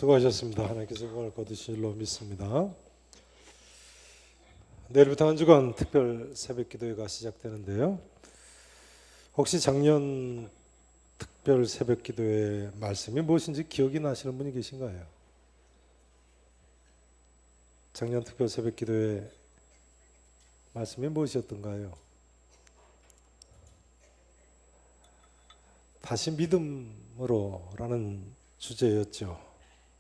수고하셨습니다. 하나님께서 영광을 거두실 줄로 믿습니다. 내일부터 한 주간 특별 새벽 기도회가 시작되는데요. 혹시 작년 특별 새벽 기도회 말씀이 무엇인지 기억이 나시는 분이 계신가요? 작년 특별 새벽 기도회 말씀이 무엇이었던가요? 다시 믿음으로라는 주제였죠.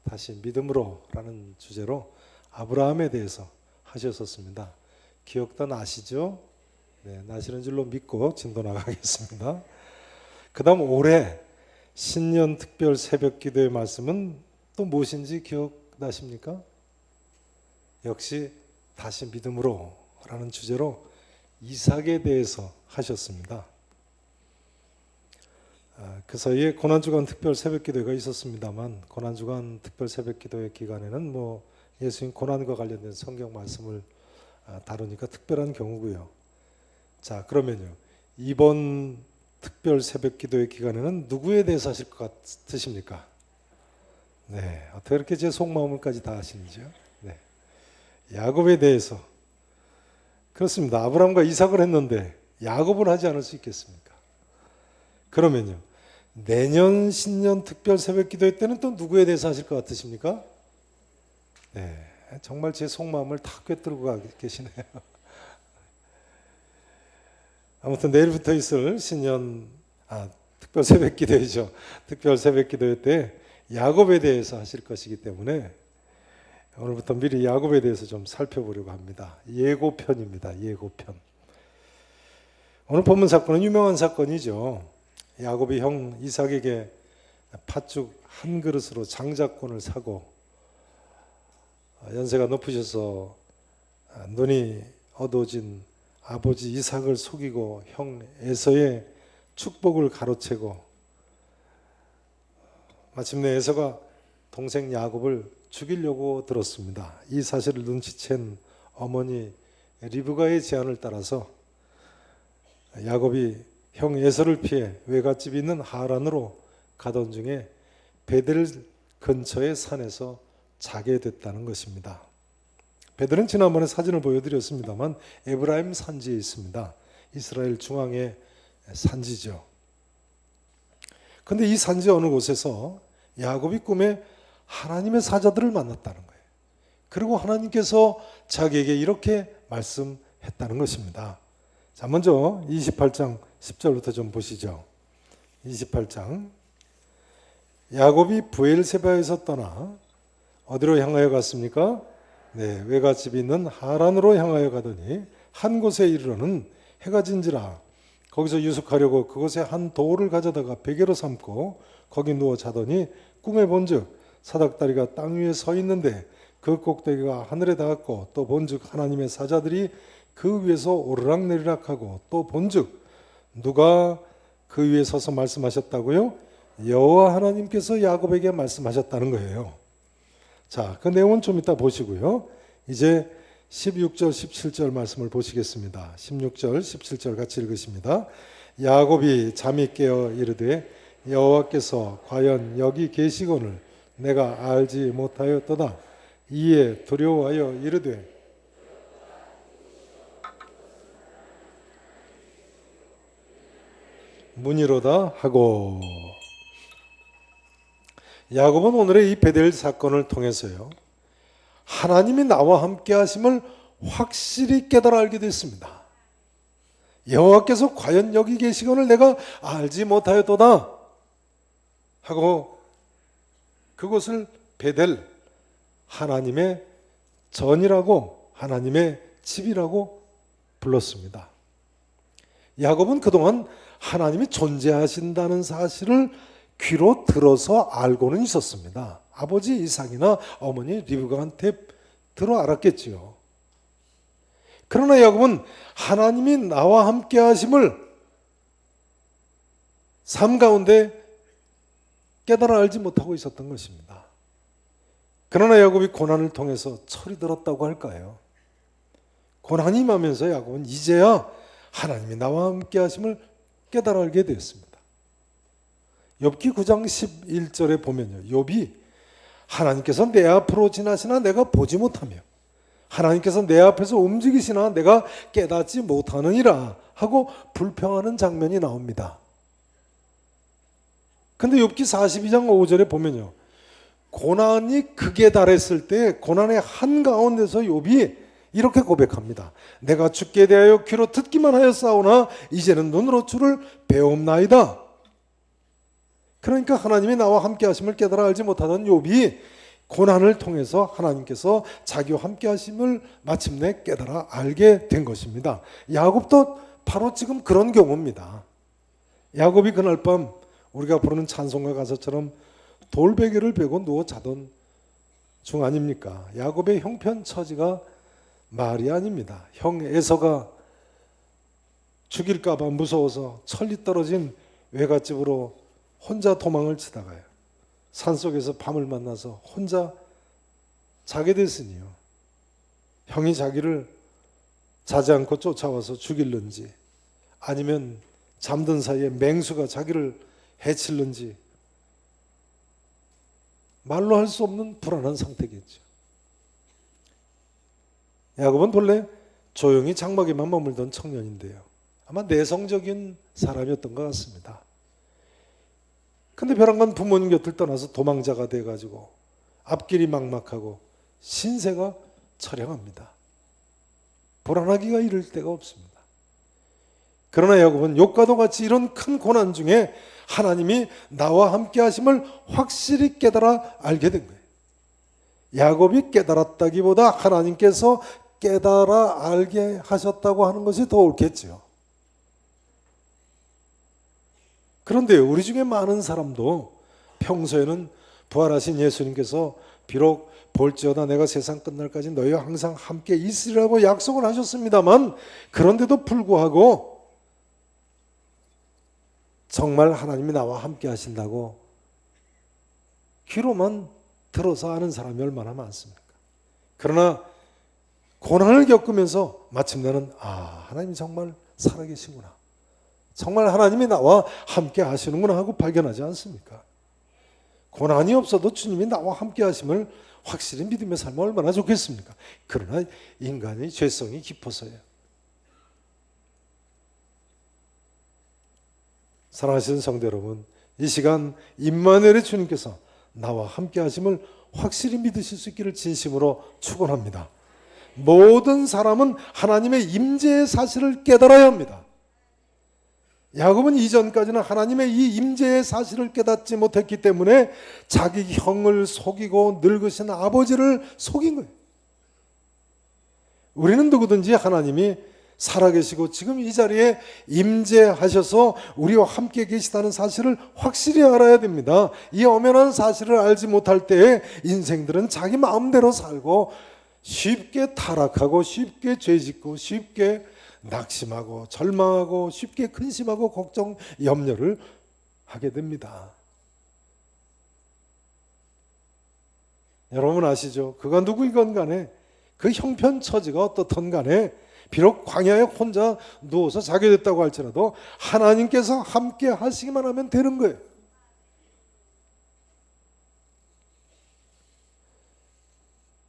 다시 믿음으로라는 주제로 아브라함에 대해서 하셨었습니다. 기억도 나시죠? 네, 나시는 줄로 믿고 진도 나가겠습니다. 그 다음 올해 신년 특별 새벽 기도의 말씀은 또 무엇인지 기억나십니까? 역시 다시 믿음으로라는 주제로 이삭에 대해서 하셨습니다. 그 사이에 고난주간 특별 새벽기도회가 있었습니다만 고난주간 특별 새벽기도회 기간에는 예수님 고난과 관련된 성경 말씀을 다루니까 특별한 경우고요. 자, 그러면요, 이번 특별 새벽기도회 기간에는 누구에 대해서 하실 것 같으십니까? 네, 어떻게 이렇게 제 속마음을까지 다 아시는지요? 네, 야곱에 대해서. 그렇습니다. 아브라함과 이삭을 했는데 야곱을 하지 않을 수 있겠습니까? 그러면요, 내년 신년 특별 새벽 기도회 때는 또 누구에 대해서 하실 것 같으십니까? 네, 정말 제 속마음을 다 꿰뚫고 계시네요. 아무튼 내일부터 있을 특별 새벽 기도회죠. 특별 새벽 기도회 때 야곱에 대해서 하실 것이기 때문에 오늘부터 미리 야곱에 대해서 좀 살펴보려고 합니다. 예고편입니다. 예고편. 오늘 본문 사건은 유명한 사건이죠. 야곱이 형 이삭에게 팥죽 한 그릇으로 장자권을 사고 연세가 높으셔서 눈이 어두워진 아버지 이삭을 속이고 형 에서의 축복을 가로채고 마침내 에서가 동생 야곱을 죽이려고 들었습니다. 이 사실을 눈치챈 어머니 리브가의 제안을 따라서 야곱이 형 에서를 피해 외갓집이 있는 하란으로 가던 중에 베델 근처의 산에서 자게 됐다는 것입니다. 베델은 지난번에 사진을 보여드렸습니다만 에브라임 산지에 있습니다. 이스라엘 중앙의 산지죠. 그런데 이 산지 어느 곳에서 야곱이 꿈에 하나님의 사자들을 만났다는 거예요. 그리고 하나님께서 자기에게 이렇게 말씀했다는 것입니다. 자, 먼저 28장 10절부터 좀 보시죠. 28장. 야곱이 브엘세바에서 떠나 어디로 향하여 갔습니까? 네, 외갓집이 있는 하란으로 향하여 가더니 한 곳에 이르러는 해가 진지라 거기서 유숙하려고 그곳에 한 돌을 가져다가 베개로 삼고 거기 누워 자더니 꿈에 본즉 사닥다리가 땅 위에 서 있는데 그 꼭대기가 하늘에 닿았고 또 본즉 하나님의 사자들이 그 위에서 오르락내리락하고 또 본즉 누가 그 위에 서서 말씀하셨다고요? 여호와 하나님께서 야곱에게 말씀하셨다는 거예요. 자, 그 내용은 좀 이따 보시고요. 이제 16절, 17절 말씀을 보시겠습니다. 16절, 17절 같이 읽으십니다. 야곱이 잠이 깨어 이르되 여호와께서 과연 여기 계시거늘 내가 알지 못하였도다. 이에 두려워하여 이르되 문이로다 하고. 야곱은 오늘의 이 베델 사건을 통해서요, 하나님이 나와 함께 하심을 확실히 깨달아 알게 됐습니다. 여호와께서 과연 여기 계시거늘 내가 알지 못하였도다 하고 그곳을 베델, 하나님의 전이라고, 하나님의 집이라고 불렀습니다. 야곱은 그동안 하나님이 존재하신다는 사실을 귀로 들어서 알고는 있었습니다. 아버지 이삭이나 어머니 리브가한테 들어 알았겠지요. 그러나 야곱은 하나님이 나와 함께 하심을 삶 가운데 깨달아 알지 못하고 있었던 것입니다. 그러나 야곱이 고난을 통해서 철이 들었다고 할까요? 고난이 임하면서 야곱은 이제야 하나님이 나와 함께 하심을 깨달아 알게 되었습니다. 욥기 9장 11절에 보면요, 욥이 하나님께서 내 앞으로 지나시나 내가 보지 못하며 하나님께서 내 앞에서 움직이시나 내가 깨닫지 못하느니라 하고 불평하는 장면이 나옵니다. 근데 욥기 42장 5절에 보면요, 고난이 극에 달했을 때 고난의 한가운데서 욥이 이렇게 고백합니다. 내가 주께 대하여 귀로 듣기만 하였사오나 이제는 눈으로 주를 배움나이다. 그러니까 하나님이 나와 함께 하심을 깨달아 알지 못하던 욥이 고난을 통해서 하나님께서 자기와 함께 하심을 마침내 깨달아 알게 된 것입니다. 야곱도 바로 지금 그런 경우입니다. 야곱이 그날 밤 우리가 부르는 찬송가 가사처럼 돌베개를 베고 누워 자던 중 아닙니까? 야곱의 형편 처지가 말이 아닙니다. 형 에서가 죽일까 봐 무서워서 천리 떨어진 외갓집으로 혼자 도망을 치다가요, 산속에서 밤을 만나서 혼자 자게 됐으니요, 형이 자기를 자지 않고 쫓아와서 죽일는지 아니면 잠든 사이에 맹수가 자기를 해칠는지 말로 할 수 없는 불안한 상태겠죠. 야곱은 본래 조용히 장막에만 머물던 청년인데요, 아마 내성적인 사람이었던 것 같습니다. 근데 벼랑간 부모님 곁을 떠나서 도망자가 돼가지고 앞길이 막막하고 신세가 처량합니다. 불안하기가 이를 데가 없습니다. 그러나 야곱은 욥과도 같이 이런 큰 고난 중에 하나님이 나와 함께 하심을 확실히 깨달아 알게 된 거예요. 야곱이 깨달았다기보다 하나님께서 깨달아 알게 하셨다고 하는 것이 더 옳겠죠. 그런데 우리 중에 많은 사람도 평소에는 부활하신 예수님께서 비록 볼지어다 내가 세상 끝날까지 너희와 항상 함께 있으리라고 약속을 하셨습니다만, 그런데도 불구하고 정말 하나님이 나와 함께 하신다고 귀로만 들어서 아는 사람이 얼마나 많습니까? 그러나 고난을 겪으면서 마침내는 하나님이 정말 살아계시구나, 정말 하나님이 나와 함께 하시는구나 하고 발견하지 않습니까? 고난이 없어도 주님이 나와 함께 하심을 확실히 믿으며 살면 얼마나 좋겠습니까? 그러나 인간의 죄성이 깊어서요. 사랑하시는 성도 여러분, 이 시간 임마누엘의 주님께서 나와 함께 하심을 확실히 믿으실 수 있기를 진심으로 축원합니다. 모든 사람은 하나님의 임재의 사실을 깨달아야 합니다. 야곱은 이전까지는 하나님의 이 임재의 사실을 깨닫지 못했기 때문에 자기 형을 속이고 늙으신 아버지를 속인 거예요. 우리는 누구든지 하나님이 살아계시고 지금 이 자리에 임재하셔서 우리와 함께 계시다는 사실을 확실히 알아야 됩니다. 이 엄연한 사실을 알지 못할 때에 인생들은 자기 마음대로 살고 쉽게 타락하고 쉽게 죄짓고 쉽게 낙심하고 절망하고 쉽게 근심하고 걱정, 염려를 하게 됩니다. 여러분 아시죠? 그가 누구이건 간에 그 형편 처지가 어떻든 간에 비록 광야에 혼자 누워서 자게 됐다고 할지라도 하나님께서 함께 하시기만 하면 되는 거예요.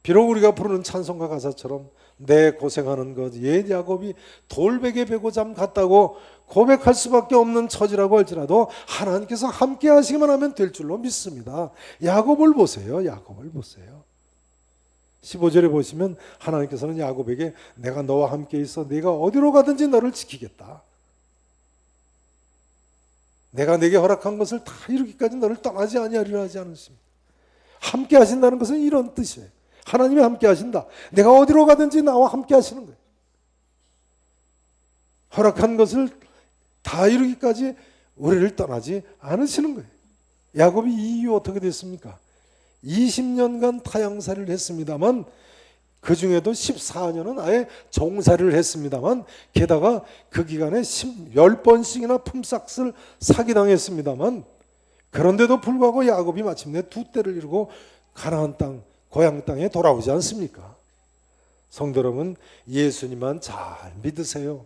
비록 우리가 부르는 찬송가 가사처럼 내 고생하는 것 옛 야곱이 돌베개 베고 잠 갔다고 고백할 수밖에 없는 처지라고 할지라도 하나님께서 함께 하시기만 하면 될 줄로 믿습니다. 야곱을 보세요. 야곱을 보세요. 15절에 보시면 하나님께서는 야곱에게 내가 너와 함께 있어 네가 어디로 가든지 너를 지키겠다. 내가 네게 허락한 것을 다 이루기까지 너를 떠나지 아니하리라 하지 않으십니까? 함께 하신다는 것은 이런 뜻이에요. 하나님이 함께 하신다. 내가 어디로 가든지 나와 함께 하시는 거예요. 허락한 것을 다 이루기까지 우리를 떠나지 않으시는 거예요. 야곱이 이 이후 어떻게 됐습니까? 20년간 타향살이를 했습니다만 그 중에도 14년은 아예 종살이를 했습니다만 게다가 그 기간에 10번씩이나 품삯을 사기당했습니다만 그런데도 불구하고 야곱이 마침내 두 때를 이루고 가나안 땅, 고향 땅에 돌아오지 않습니까? 성도 여러분, 예수님만 잘 믿으세요.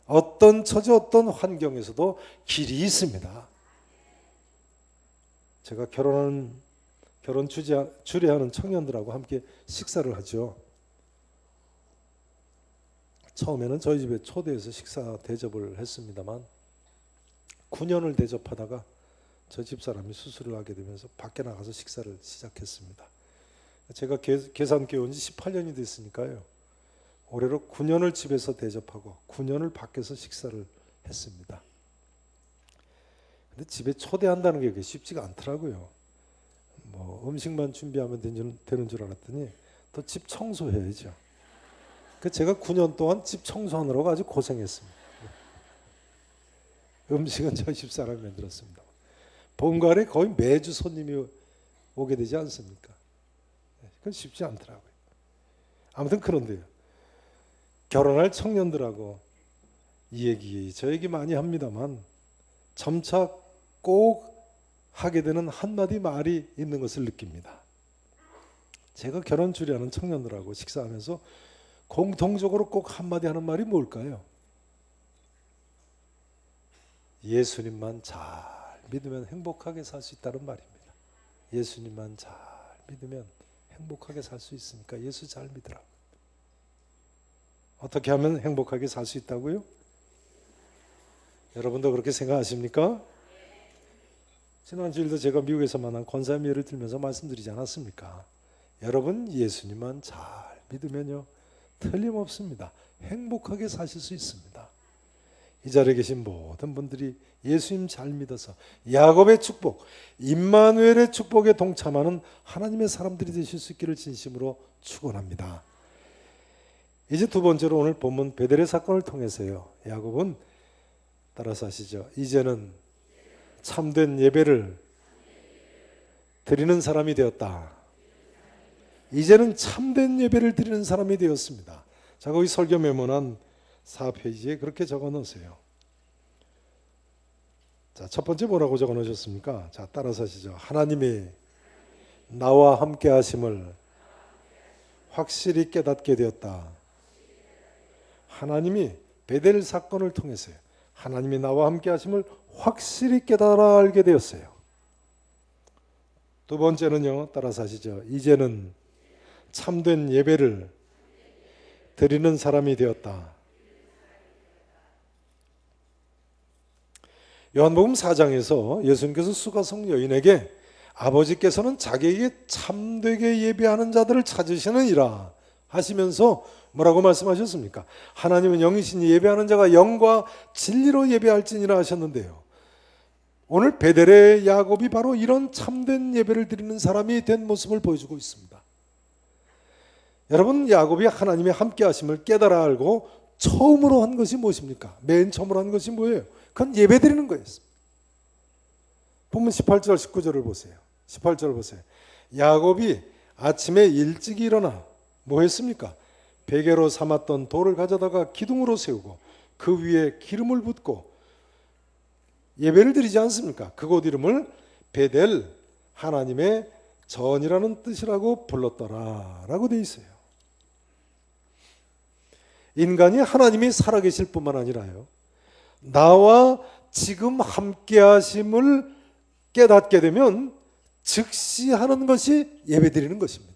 어떤 처지 어떤 환경에서도 길이 있습니다. 제가 결혼한 결혼 주례하는 청년들하고 함께 식사를 하죠. 처음에는 저희 집에 초대해서 식사 대접을 했습니다만 9년을 대접하다가 저 집사람이 수술을 하게 되면서 밖에 나가서 식사를 시작했습니다. 제가 계산기 온 지 18년이 됐으니까요. 올해로 9년을 집에서 대접하고 9년을 밖에서 식사를 했습니다. 근데 집에 초대한다는 게 쉽지가 않더라고요. 뭐 음식만 준비하면 되는 줄 알았더니 또 집 청소해야죠. 제가 9년 동안 집 청소하느라고 아주 고생했습니다. 음식은 저희 집사람이 만들었습니다. 본가에 거의 매주 손님이 오게 되지 않습니까? 그건 쉽지 않더라고요. 아무튼 그런데요. 결혼할 청년들하고 이 얘기 저 얘기 많이 합니다만 점차 꼭 하게 되는 한마디 말이 있는 것을 느낍니다. 제가 결혼 주례하는 청년들하고 식사하면서 공통적으로 꼭 한마디 하는 말이 뭘까요? 예수님만 잘 믿으면 행복하게 살 수 있다는 말입니다. 예수님만 잘 믿으면 행복하게 살 수 있으니까 예수 잘 믿으라고. 어떻게 하면 행복하게 살 수 있다고요? 여러분도 그렇게 생각하십니까? 지난 주일도 제가 미국에서 만난 권사님 예를 들면서 말씀드리지 않았습니까? 여러분 예수님만 잘 믿으면요 틀림없습니다. 행복하게 사실 수 있습니다. 이 자리에 계신 모든 분들이 예수님 잘 믿어서 야곱의 축복, 임마누엘의 축복에 동참하는 하나님의 사람들이 되실 수 있기를 진심으로 축원합니다. 이제 두 번째로 오늘 본문 베델의 사건을 통해서요. 야곱은 따라서 하시죠. 이제는 참된 예배를 드리는 사람이 되었다. 이제는 참된 예배를 드리는 사람이 되었습니다. 자, 거기 설교 메모는 4페이지에 그렇게 적어 놓으세요. 자, 첫 번째 뭐라고 적어 놓으셨습니까? 자, 따라서 하시죠. 하나님이 나와 함께 하심을 확실히 깨닫게 되었다. 하나님이 베델 사건을 통해서요. 하나님이 나와 함께 하심을 확실히 깨달아 알게 되었어요. 두 번째는요. 따라서 하시죠. 이제는 참된 예배를 드리는 사람이 되었다. 요한복음 4장에서 예수님께서 수가성 여인에게 아버지께서는 자기에게 참되게 예배하는 자들을 찾으시느니라 하시면서 뭐라고 말씀하셨습니까? 하나님은 영이시니 예배하는 자가 영과 진리로 예배할지니라 하셨는데요. 오늘 베델의 야곱이 바로 이런 참된 예배를 드리는 사람이 된 모습을 보여주고 있습니다. 여러분, 야곱이 하나님의 함께 하심을 깨달아 알고 처음으로 한 것이 무엇입니까? 맨 처음으로 한 것이 뭐예요? 그건 예배 드리는 거였습니다. 본문 18절 19절을 보세요. 18절을 보세요. 야곱이 아침에 일찍 일어나 뭐 했습니까? 베개로 삼았던 돌을 가져다가 기둥으로 세우고 그 위에 기름을 붓고 예배를 드리지 않습니까? 그곳 이름을 베델, 하나님의 전이라는 뜻이라고 불렀더라 라고 되어 있어요. 인간이 하나님이 살아계실 뿐만 아니라요, 나와 지금 함께 하심을 깨닫게 되면 즉시 하는 것이 예배드리는 것입니다.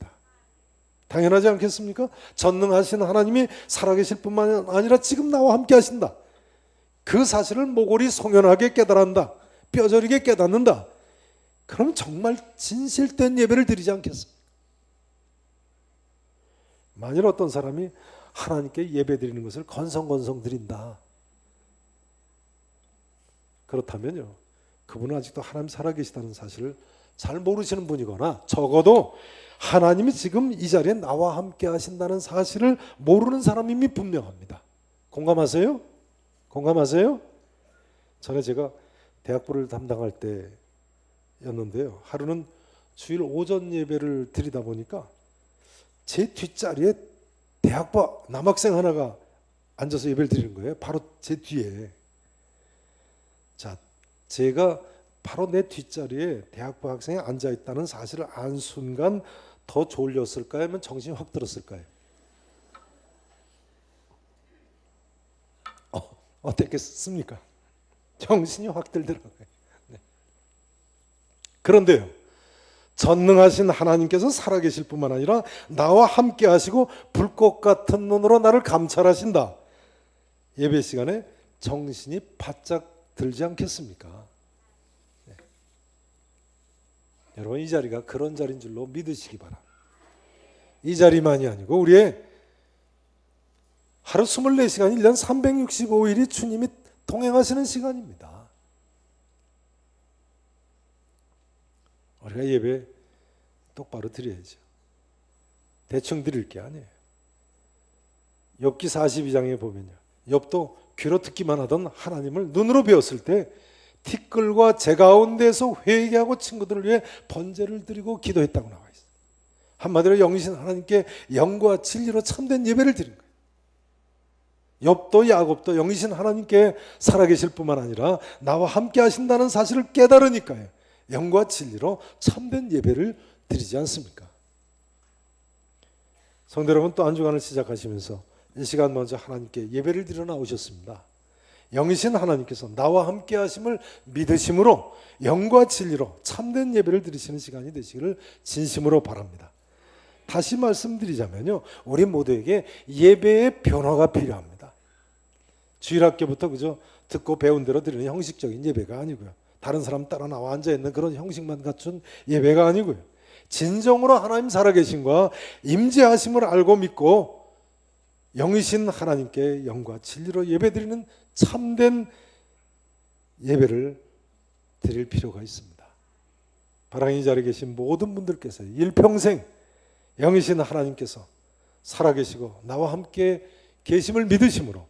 당연하지 않겠습니까? 전능하신 하나님이 살아계실 뿐만 아니라 지금 나와 함께 하신다. 그 사실을 모골이 송연하게 깨달았다. 뼈저리게 깨닫는다. 그럼 정말 진실된 예배를 드리지 않겠습니까? 만일 어떤 사람이 하나님께 예배 드리는 것을 건성건성 드린다. 그렇다면요, 그분은 아직도 하나님 살아계시다는 사실을 잘 모르시는 분이거나 적어도 하나님이 지금 이 자리에 나와 함께 하신다는 사실을 모르는 사람임이 분명합니다. 공감하세요? 공감하세요? 전에 제가 대학부를 담당할 때였는데요. 하루는 주일 오전 예배를 드리다 보니까 제 뒷자리에 대학부 남학생 하나가 앉아서 예배를 드리는 거예요. 바로 제 뒤에. 자, 제가 바로 내 뒷자리에 대학부 학생이 앉아있다는 사실을 안 순간 더 졸렸을까요? 아니면 정신이 확 들었을까요? 어땠겠습니까? 정신이 확 들더라고요. 네. 그런데요, 전능하신 하나님께서 살아계실 뿐만 아니라 나와 함께 하시고 불꽃 같은 눈으로 나를 감찰하신다. 예배 시간에 정신이 바짝 들지 않겠습니까? 네. 여러분, 이 자리가 그런 자리인 줄로 믿으시기 바랍니다. 이 자리만이 아니고 우리의 하루 24시간 1년 365일이 주님이 동행하시는 시간입니다. 우리가 예배 똑바로 드려야죠. 대충 드릴 게 아니에요. 욥기 42장에 보면요, 욥도 귀로 듣기만 하던 하나님을 눈으로 배웠을 때 티끌과 재 가운데서 회개하고 친구들을 위해 번제를 드리고 기도했다고 나와 있어요. 한마디로 영이신 하나님께 영과 진리로 참된 예배를 드린 거예요. 욥도 야곱도 영이신 하나님께 살아계실 뿐만 아니라 나와 함께 하신다는 사실을 깨달으니까요, 영과 진리로 참된 예배를 드리지 않습니까? 성도 여러분, 또 한 주간을 시작하시면서 이 시간 먼저 하나님께 예배를 드려 나오셨습니다. 영이신 하나님께서 나와 함께 하심을 믿으심으로 영과 진리로 참된 예배를 드리시는 시간이 되시기를 진심으로 바랍니다. 다시 말씀드리자면요, 우리 모두에게 예배의 변화가 필요합니다. 주일학교부터 그저 듣고 배운 대로 드리는 형식적인 예배가 아니고요, 다른 사람 따라 나와 앉아있는 그런 형식만 갖춘 예배가 아니고요, 진정으로 하나님 살아계심과 임재하심을 알고 믿고 영이신 하나님께 영과 진리로 예배드리는 참된 예배를 드릴 필요가 있습니다. 바랑이 자리에 계신 모든 분들께서 일평생 영이신 하나님께서 살아계시고 나와 함께 계심을 믿으심으로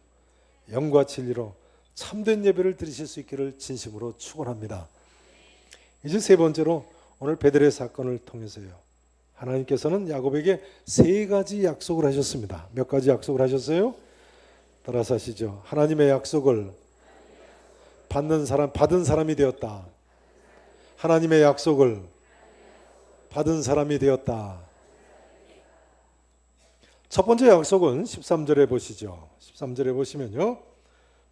영과 진리로 참된 예배를 드리실 수 있기를 진심으로 축원합니다. 이제 세 번째로 오늘 베델의 사건을 통해서요, 하나님께서는 야곱에게 세 가지 약속을 하셨습니다. 몇 가지 약속을 하셨어요? 따라서 하시죠. 하나님의 약속을 받은 사람이 되었다. 하나님의 약속을 받은 사람이 되었다. 첫 번째 약속은 13절에 보시죠. 13절에 보시면요,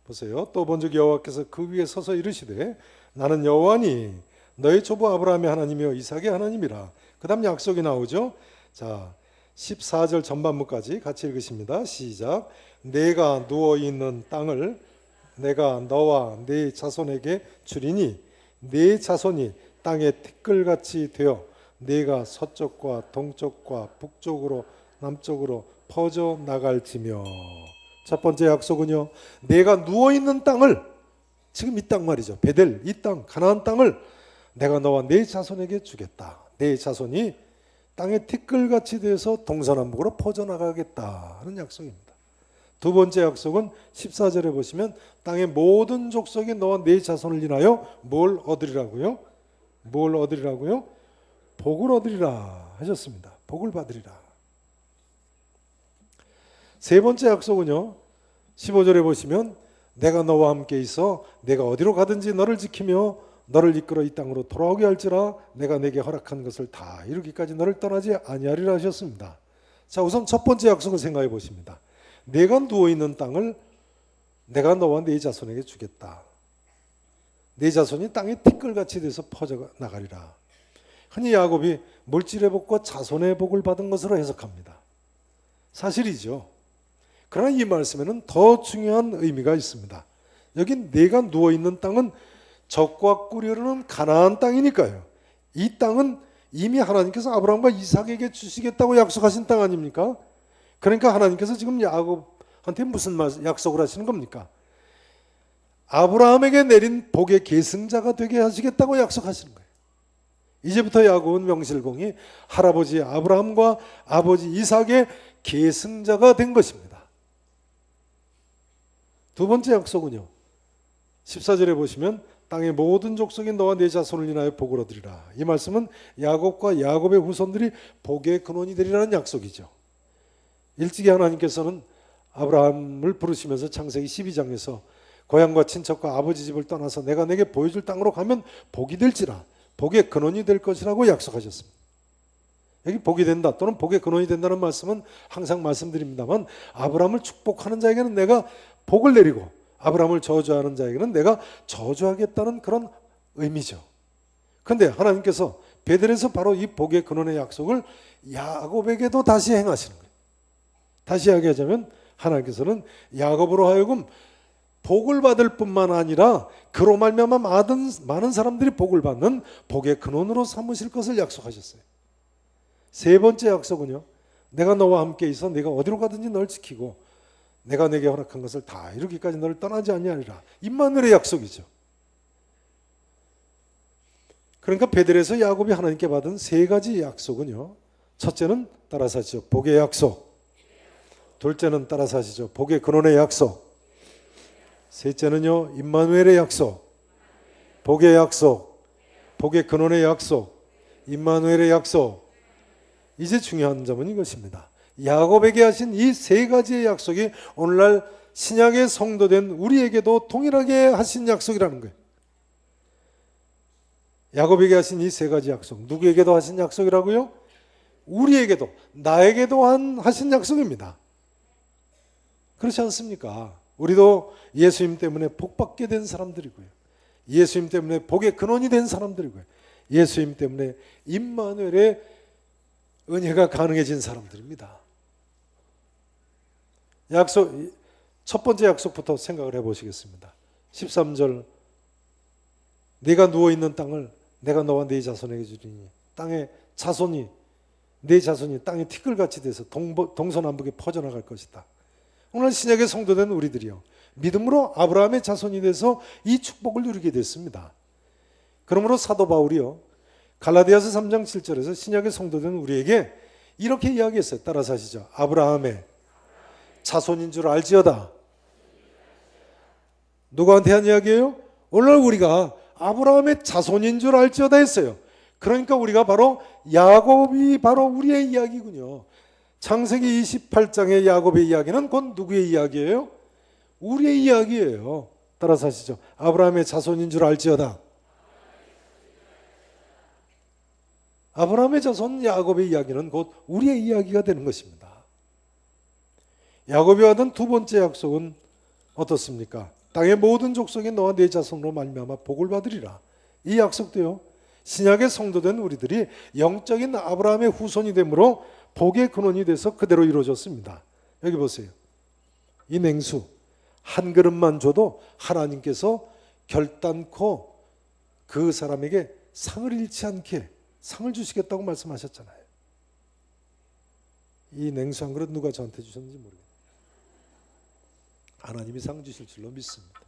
보세요. 또 본즉 여호와께서 그 위에 서서 이르시되 나는 여호와니 너의 조부 아브라함의 하나님이요 이삭의 하나님이라. 그 다음 약속이 나오죠. 자, 14절 전반부까지 같이 읽으십니다. 시작. 내가 누워있는 땅을 내가 너와 네 자손에게 주리니 네 자손이 땅의 티끌같이 되어 네가 서쪽과 동쪽과 북쪽으로 남쪽으로 퍼져 나갈지며. 첫 번째 약속은요, 내가 누워있는 땅을, 지금 이 땅 말이죠, 베델, 이 땅, 가나안 땅을 내가 너와 네 자손에게 주겠다. 네 자손이 땅의 티끌같이 되어서 동서남북으로 퍼져나가겠다는 약속입니다. 두 번째 약속은 14절에 보시면 땅의 모든 족속이 너와 네 자손을 인하여 뭘 얻으리라고요? 뭘 얻으리라고요? 복을 얻으리라 하셨습니다. 복을 받으리라. 세 번째 약속은요, 15절에 보시면 내가 너와 함께 있어 내가 어디로 가든지 너를 지키며 너를 이끌어 이 땅으로 돌아오게 할지라 내가 내게 허락한 것을 다 이루기까지 너를 떠나지 아니하리라 하셨습니다. 자, 우선 첫 번째 약속을 생각해 보십니다. 내가 누워있는 땅을 내가 너와 네 자손에게 주겠다. 네 자손이 땅에 티끌같이 돼서 퍼져나가리라. 흔히 야곱이 물질의 복과 자손의 복을 받은 것으로 해석합니다. 사실이죠. 그러나 이 말씀에는 더 중요한 의미가 있습니다. 여기 내가 누워있는 땅은 적과 꿀이 흐르는 가나안 땅이니까요. 이 땅은 이미 하나님께서 아브라함과 이삭에게 주시겠다고 약속하신 땅 아닙니까? 그러니까 하나님께서 지금 야곱한테 무슨 약속을 하시는 겁니까? 아브라함에게 내린 복의 계승자가 되게 하시겠다고 약속하시는 거예요. 이제부터 야곱은 명실공히 할아버지 아브라함과 아버지 이삭의 계승자가 된 것입니다. 두 번째 약속은요, 14절에 보시면 땅의 모든 족속이 너와 네 자손을 인하여 복을 얻으리라. 이 말씀은 야곱과 야곱의 후손들이 복의 근원이 되리라는 약속이죠. 일찍이 하나님께서는 아브라함을 부르시면서 창세기 12장에서 고향과 친척과 아버지 집을 떠나서 내가 내게 보여줄 땅으로 가면 복이 될지라, 복의 근원이 될 것이라고 약속하셨습니다. 여기 복이 된다 또는 복의 근원이 된다는 말씀은 항상 말씀드립니다만, 아브라함을 축복하는 자에게는 내가 복을 내리고 아브라함을 저주하는 자에게는 내가 저주하겠다는 그런 의미죠. 그런데 하나님께서 베델에서 바로 이 복의 근원의 약속을 야곱에게도 다시 행하시는 거예요. 다시 이야기하자면 하나님께서는 야곱으로 하여금 복을 받을 뿐만 아니라 그로 말미암아 많은 사람들이 복을 받는 복의 근원으로 삼으실 것을 약속하셨어요. 세 번째 약속은요, 내가 너와 함께 있어 네가 어디로 가든지 널 지키고 내가 내게 허락한 것을 다 이루기까지 너를 떠나지 아니하리라. 임마누엘의 약속이죠. 그러니까 베델에서 야곱이 하나님께 받은 세 가지 약속은요, 첫째는 따라서 하시죠, 복의 약속. 둘째는 따라서 하시죠, 복의 근원의 약속. 셋째는요, 임마누엘의 약속. 복의 약속, 복의 근원의 약속, 임마누엘의 약속. 이제 중요한 점은 이것입니다. 야곱에게 하신 이 세 가지의 약속이 오늘날 신약의 성도된 우리에게도 동일하게 하신 약속이라는 거예요. 야곱에게 하신 이 세 가지 약속, 누구에게도 하신 약속이라고요? 우리에게도, 나에게도 하신 약속입니다. 그렇지 않습니까? 우리도 예수님 때문에 복받게 된 사람들이고요, 예수님 때문에 복의 근원이 된 사람들이고요, 예수님 때문에 임마누엘의 은혜가 가능해진 사람들입니다. 약속, 첫 번째 약속부터 생각을 해보시겠습니다. 13절, 네가 누워있는 땅을 내가 너와 네 자손에게 주리니 땅의 자손이, 네 자손이 땅에 티끌같이 돼서 동서남북에 퍼져나갈 것이다. 오늘 신약의 성도된 우리들이요, 믿음으로 아브라함의 자손이 돼서 이 축복을 누리게 됐습니다. 그러므로 사도 바울이요, 갈라디아서 3장 7절에서 신약의 성도된 우리에게 이렇게 이야기했어요. 따라서 하시죠. 아브라함의 자손인 줄 알지어다. 누구한테 한 이야기예요? 오늘 우리가 아브라함의 자손인 줄 알지어다 했어요. 그러니까 우리가 바로 야곱이 바로 우리의 이야기군요. 창세기 28장의 야곱의 이야기는 곧 누구의 이야기예요? 우리의 이야기예요. 따라서 하시죠. 아브라함의 자손인 줄 알지어다. 아브라함의 자손 야곱의 이야기는 곧 우리의 이야기가 되는 것입니다. 야곱이 받은 두 번째 약속은 어떻습니까? 땅의 모든 족속이 너와 네 자손으로 말미암아 복을 받으리라. 이 약속도요, 신약의 성도된 우리들이 영적인 아브라함의 후손이 되므로 복의 근원이 돼서 그대로 이루어졌습니다. 여기 보세요. 이 냉수 한 그릇만 줘도 하나님께서 결단코 그 사람에게 상을 잃지 않게 상을 주시겠다고 말씀하셨잖아요. 이 냉수 한 그릇 누가 저한테 주셨는지 모르겠어요. 하나님이 상 주실 줄로 믿습니다.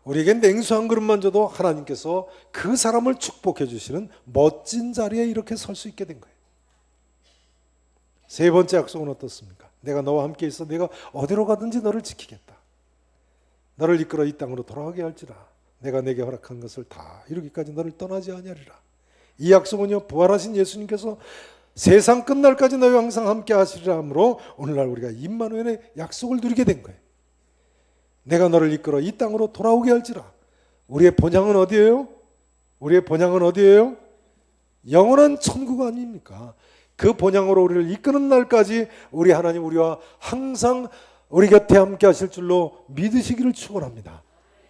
우리에게 냉수 한 그릇만 줘도 하나님께서 그 사람을 축복해 주시는 멋진 자리에 이렇게 설 수 있게 된 거예요. 세 번째 약속은 어떻습니까? 내가 너와 함께 있어 내가 어디로 가든지 너를 지키겠다. 너를 이끌어 이 땅으로 돌아가게 할지라. 내가 내게 허락한 것을 다 이루기까지 너를 떠나지 아니하리라. 이 약속은요, 부활하신 예수님께서 세상 끝날까지 너희와 항상 함께 하시리라 하므로 오늘날 우리가 임마누엘의 약속을 누리게 된 거예요. 내가 너를 이끌어 이 땅으로 돌아오게 할지라. 우리의 본향은 어디예요? 우리의 본향은 어디예요? 영원한 천국 아닙니까? 그 본향으로 우리를 이끄는 날까지 우리 하나님 우리와 항상 우리 곁에 함께 하실 줄로 믿으시기를 축원합니다.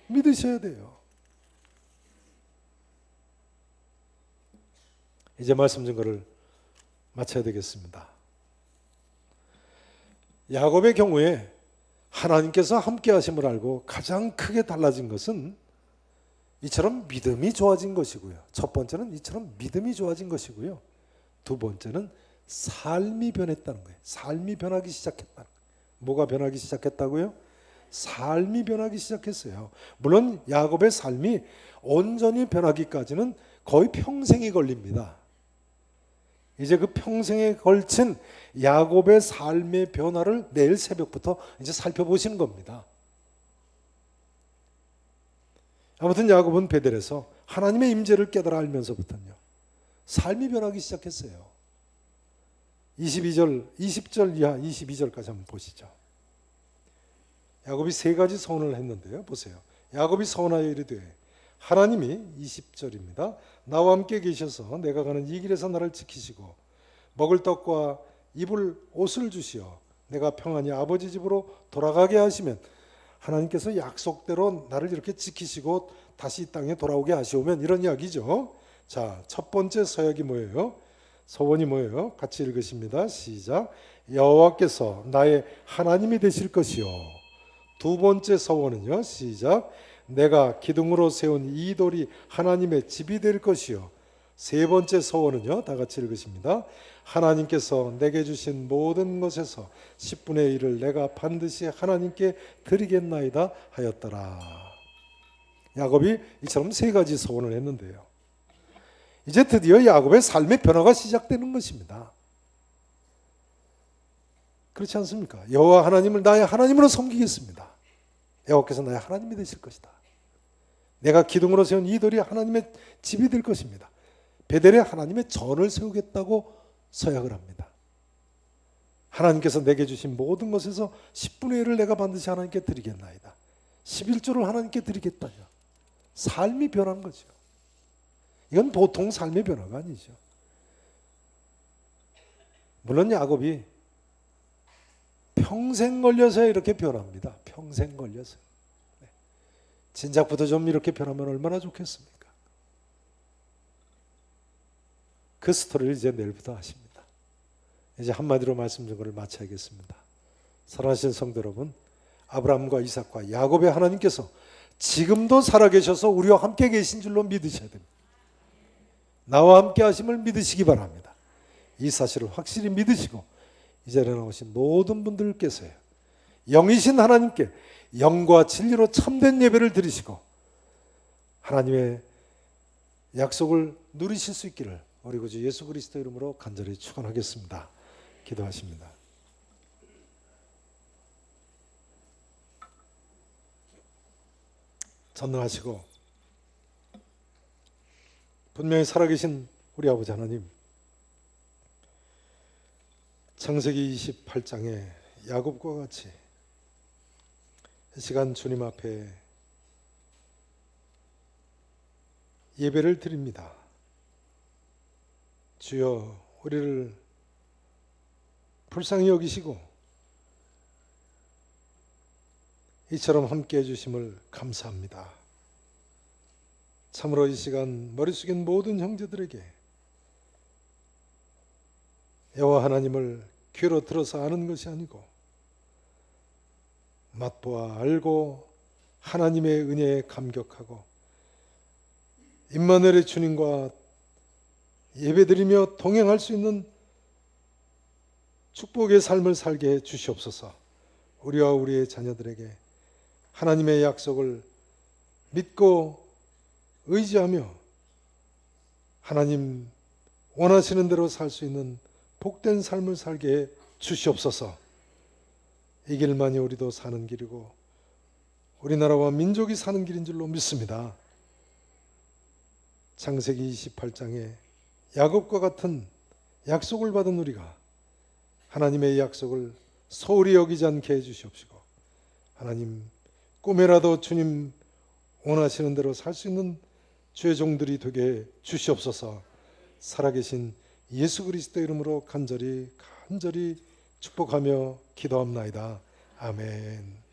믿으셔야 돼요. 이제 말씀 증거를 마쳐야 되겠습니다. 야곱의 경우에 하나님께서 함께 하심을 알고 가장 크게 달라진 것은 이처럼 믿음이 좋아진 것이고요. 첫 번째는 이처럼 믿음이 좋아진 것이고요. 두 번째는 삶이 변했다는 거예요. 삶이 변하기 시작했다는 거예요. 뭐가 변하기 시작했다고요? 삶이 변하기 시작했어요. 물론 야곱의 삶이 온전히 변하기까지는 거의 평생이 걸립니다. 이제 그 평생에 걸친 야곱의 삶의 변화를 내일 새벽부터 이제 살펴보시는 겁니다. 아무튼 야곱은 베델에서 하나님의 임재를 깨달아 알면서부터요, 삶이 변하기 시작했어요. 20절 이하 22절까지 한번 보시죠. 야곱이 세 가지 서원을 했는데요. 보세요. 야곱이 서원하여 이르되 하나님이 20절입니다. 나와 함께 계셔서 내가 가는 이 길에서 나를 지키시고 먹을 떡과 입을 옷을 주시어 내가 평안히 아버지 집으로 돌아가게 하시면 하나님께서 약속대로 나를 이렇게 지키시고 다시 이 땅에 돌아오게 하시오면, 이런 이야기죠. 자, 첫 번째 서약이 뭐예요? 서원이 뭐예요? 같이 읽으십니다. 시작. 여호와께서 나의 하나님이 되실 것이요. 두 번째 서원은요. 시작. 내가 기둥으로 세운 이 돌이 하나님의 집이 될 것이요. 세 번째 서원은요. 다 같이 읽으십니다. 하나님께서 내게 주신 모든 것에서 10분의 1을 내가 반드시 하나님께 드리겠나이다 하였더라. 야곱이 이처럼 세 가지 서원을 했는데요. 이제 드디어 야곱의 삶의 변화가 시작되는 것입니다. 그렇지 않습니까? 여호와 하나님을 나의 하나님으로 섬기겠습니다. 여호와께서 나의 하나님이 되실 것이다. 내가 기둥으로 세운 이 돌이 하나님의 집이 될 것입니다. 베델에 하나님의 전을 세우겠다고 서약을 합니다. 하나님께서 내게 주신 모든 것에서 10분의 1을 내가 반드시 하나님께 드리겠나이다. 11조를 하나님께 드리겠다죠. 삶이 변한 거죠. 이건 보통 삶의 변화가 아니죠. 물론 야곱이 평생 걸려서 이렇게 변합니다. 평생 걸려서. 진작부터 좀 이렇게 변하면 얼마나 좋겠습니까? 그 스토리를 이제 내일부터 하십니다. 이제 한마디로 말씀드린 것을 마쳐야겠습니다. 사랑하시는 성도 여러분, 아브라함과 이삭과 야곱의 하나님께서 지금도 살아계셔서 우리와 함께 계신 줄로 믿으셔야 됩니다. 나와 함께 하심을 믿으시기 바랍니다. 이 사실을 확실히 믿으시고 이 자리에 나오신 모든 분들께서요, 영이신 하나님께 영과 진리로 참된 예배를 드리시고 하나님의 약속을 누리실 수 있기를 우리 구주 예수 그리스도 이름으로 간절히 축원하겠습니다. 기도하십니다. 전능하시고 분명히 살아계신 우리 아버지 하나님, 창세기 28장에 야곱과 같이 이 시간 주님 앞에 예배를 드립니다. 주여, 우리를 불쌍히 여기시고 이처럼 함께 해주심을 감사합니다. 참으로 이 시간 머리 숙인 모든 형제들에게 여호와 하나님을 귀로 들어서 아는 것이 아니고 맛보아 알고 하나님의 은혜에 감격하고 임마누엘의 주님과 예배드리며 동행할 수 있는 축복의 삶을 살게 해 주시옵소서. 우리와 우리의 자녀들에게 하나님의 약속을 믿고 의지하며 하나님 원하시는 대로 살 수 있는 복된 삶을 살게 해 주시옵소서. 이 길만이 우리도 사는 길이고 우리나라와 민족이 사는 길인 줄로 믿습니다. 창세기 28장에 야곱과 같은 약속을 받은 우리가 하나님의 약속을 소홀히 여기지 않게 해주시옵시고 하나님, 꿈에라도 주님 원하시는 대로 살 수 있는 주의 종들이 되게 해 주시옵소서. 살아계신 예수 그리스도 이름으로 간절히 축복하며 기도합나이다. 아멘.